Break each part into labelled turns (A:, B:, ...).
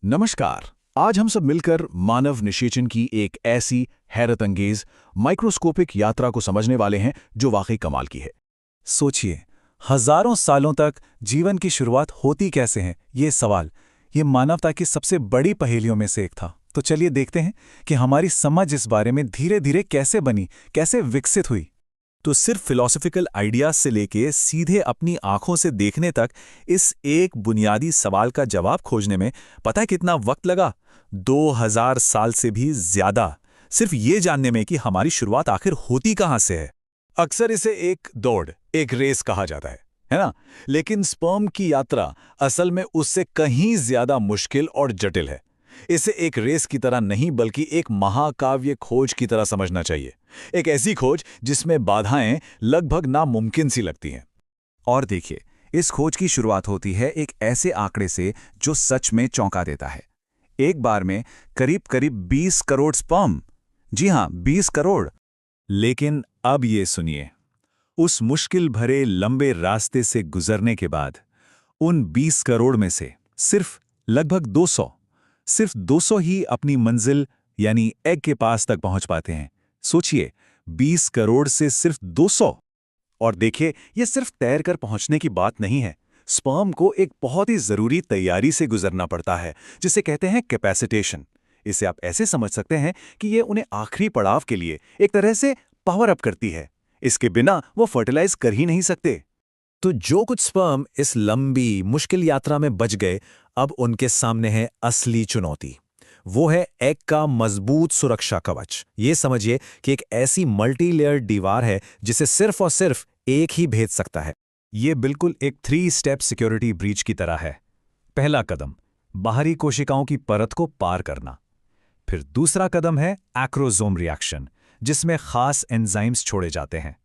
A: नमस्कार। आज हम सब मिलकर मानव निषेचन की एक ऐसी हैरत अंगेज माइक्रोस्कोपिक यात्रा को समझने वाले हैं जो वाकई कमाल की है।
B: सोचिए, हजारों सालों तक जीवन की शुरुआत होती कैसे है, ये सवाल ये मानवता की सबसे बड़ी पहेलियों में से एक था। तो चलिए देखते हैं कि हमारी समझ इस बारे में धीरे धीरे कैसे बनी, कैसे विकसित हुई। तो सिर्फ फिलॉसफिकल आइडियाज से लेके सीधे अपनी आंखों से देखने तक इस एक बुनियादी सवाल का जवाब खोजने में पता है कितना वक्त लगा? 2000 साल से भी ज्यादा, सिर्फ ये जानने में कि हमारी शुरुआत आखिर होती कहां से है।
A: अक्सर इसे एक दौड़, एक रेस कहा जाता है ना? लेकिन स्पर्म की यात्रा असल में उससे कहीं ज्यादा मुश्किल और जटिल है। इसे एक रेस की तरह नहीं बल्कि एक महाकाव्य खोज की तरह समझना चाहिए। एक ऐसी खोज जिसमें बाधाएं लगभग नामुमकिन सी लगती हैं।
B: और देखिए, इस खोज की शुरुआत होती है एक ऐसे आंकड़े से जो सच में चौंका देता है। एक बार में करीब करीब 20 करोड़ स्पर्म। जी हां, 20 करोड़। लेकिन अब ये सुनिए, उस मुश्किल भरे लंबे रास्ते से गुजरने के बाद उन 20 करोड़ में से सिर्फ लगभग 200 ही अपनी मंजिल यानी एग के पास तक पहुंच पाते हैं। सोचिए, 20 करोड़ से सिर्फ 200।
A: और देखिए, ये सिर्फ तैरकर पहुंचने की बात नहीं है। स्पर्म को एक बहुत ही जरूरी तैयारी से गुजरना पड़ता है, जिसे कहते हैं कैपेसिटेशन। इसे आप ऐसे समझ सकते हैं कि ये उन्हें आखिरी पड़ाव के लिए एक तरह से पावर अप करती है। इसके बिना वो फर्टिलाइज कर ही नहीं सकते।
B: तो जो कुछ स्पर्म इस लंबी मुश्किल यात्रा में बच गए, अब उनके सामने है असली चुनौती। वो है एग का मजबूत सुरक्षा कवच। ये समझिए कि एक ऐसी मल्टी लेयर दीवार है जिसे सिर्फ और सिर्फ एक ही भेद सकता है। ये बिल्कुल एक 3 स्टेप सिक्योरिटी ब्रीच की तरह है। पहला कदम, बाहरी कोशिकाओं की परत को पार करना। फिर दूसरा कदम है एक्रोसोम रिएक्शन, जिसमें खास एंजाइम्स छोड़े जाते हैं।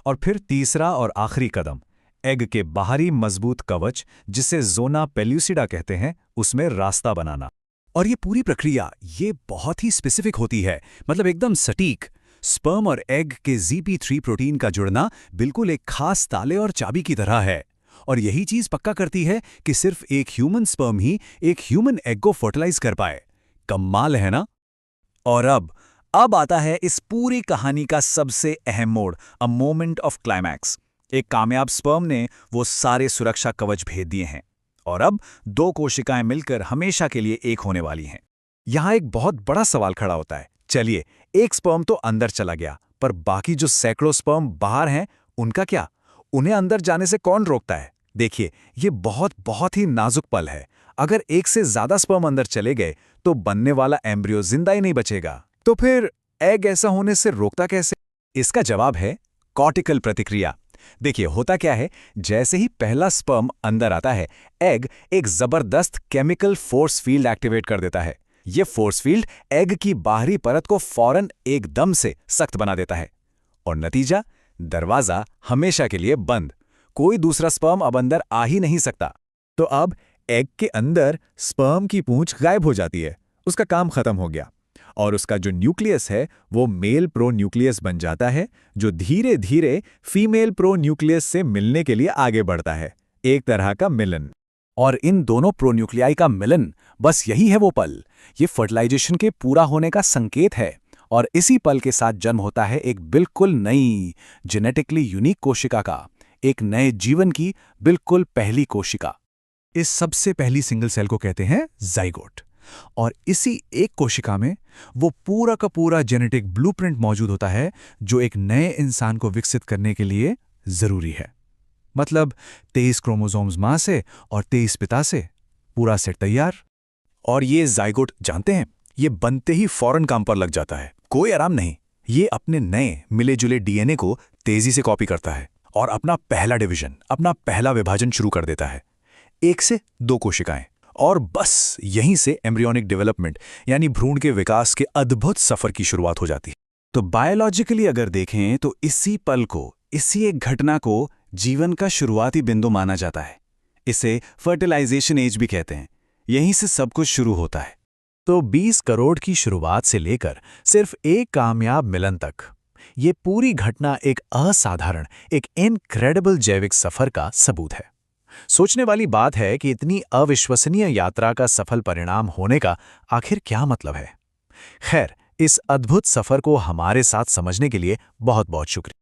B: और फिर तीसरा और आखिरी कदम, एग के बाहरी मजबूत कवच, जिसे ज़ोना पेल्यूसिडा कहते हैं, उसमें रास्ता बनाना। और ये पूरी प्रक्रिया ये बहुत ही स्पेसिफिक होती है, मतलब एकदम सटीक। स्पर्म और एग के ZP3 प्रोटीन का जुड़ना बिल्कुल एक खास ताले और चाबी की तरह है। और यही चीज पक्का करती है कि सिर्फ एक ह्यूमन स्पर्म ही एक ह्यूमन एग को फर्टिलाइज कर पाए। कमाल है ना? और अब आता है इस पूरी कहानी का सबसे अहम मोड़, अ मोमेंट ऑफ क्लाइमैक्स। एक कामयाब स्पर्म ने वो सारे सुरक्षा कवच भेद दिए हैं और अब 2 कोशिकाएं मिलकर हमेशा के लिए एक होने वाली हैं। यहां एक बहुत बड़ा सवाल खड़ा होता है। चलिए, एक स्पर्म तो अंदर चला गया, पर बाकी जो सैकड़ों स्पर्म बाहर हैं, उनका क्या? उन्हें अंदर जाने से कौन रोकता है? देखिए, ये बहुत ही नाजुक पल है। अगर एक से ज्यादा स्पर्म अंदर चले गए तो बनने वाला एम्ब्रियो जिंदा ही नहीं बचेगा। तो फिर एग ऐसा होने से रोकता कैसे? इसका जवाब है कॉर्टिकल प्रतिक्रिया। देखिए, होता क्या है, जैसे ही पहला स्पर्म अंदर आता है, एग एक जबरदस्त केमिकल फोर्स फील्ड एक्टिवेट कर देता है। ये फोर्स फील्ड एग की बाहरी परत को फौरन एकदम से सख्त बना देता है और नतीजा, दरवाजा हमेशा के लिए बंद। कोई दूसरा स्पर्म अब अंदर आ ही नहीं सकता। तो अब एग के अंदर स्पर्म की पूंछ गायब हो जाती है, उसका काम खत्म हो गया। और उसका जो न्यूक्लियस है वो मेल प्रो न्यूक्लियस बन जाता है, जो धीरे धीरे फीमेल प्रो न्यूक्लियस से मिलने के लिए आगे बढ़ता है। एक तरह का मिलन। और इन दोनों प्रोन्यूक्लियाई का मिलन, बस यही है वो पल। ये फर्टिलाइजेशन के पूरा होने का संकेत है। और इसी पल के साथ जन्म होता है एक बिल्कुल नई, जेनेटिकली यूनिक कोशिका का, एक नए जीवन की बिल्कुल पहली कोशिका। इस सबसे पहली सिंगल सेल को कहते हैं जाइगोट। और इसी एक कोशिका में वो पूरा का पूरा जेनेटिक ब्लूप्रिंट मौजूद होता है जो एक नए इंसान को विकसित करने के लिए जरूरी है। मतलब 23 क्रोमोसोम्स मां से और 23 पिता से, पूरा सेट तैयार। और ये जाइगोट, जानते हैं, ये बनते ही फौरन काम पर लग जाता है। कोई आराम नहीं। ये अपने नए मिले जुले डीएनए को तेजी से कॉपी करता है और अपना पहला डिवीजन, अपना पहला विभाजन शुरू कर देता है। 1 से 2 कोशिकाएं। और बस यहीं से एम्ब्रियोनिक डेवलपमेंट यानी भ्रूण के विकास के अद्भुत सफर की शुरुआत हो जाती है। तो बायोलॉजिकली अगर देखें तो इसी पल को, इसी एक घटना को जीवन का शुरुआती बिंदु माना जाता है। इसे फर्टिलाइजेशन एज भी कहते हैं। यहीं से सब कुछ शुरू होता है। तो 20 करोड़ की शुरुआत से लेकर सिर्फ एक कामयाब मिलन तक, ये पूरी घटना एक असाधारण, एक इनक्रेडिबल जैविक सफर का सबूत है। सोचने वाली बात है कि इतनी अविश्वसनीय यात्रा का सफल परिणाम होने का आखिर क्या मतलब है। खैर, इस अद्भुत सफर को हमारे साथ समझने के लिए बहुत बहुत शुक्रिया।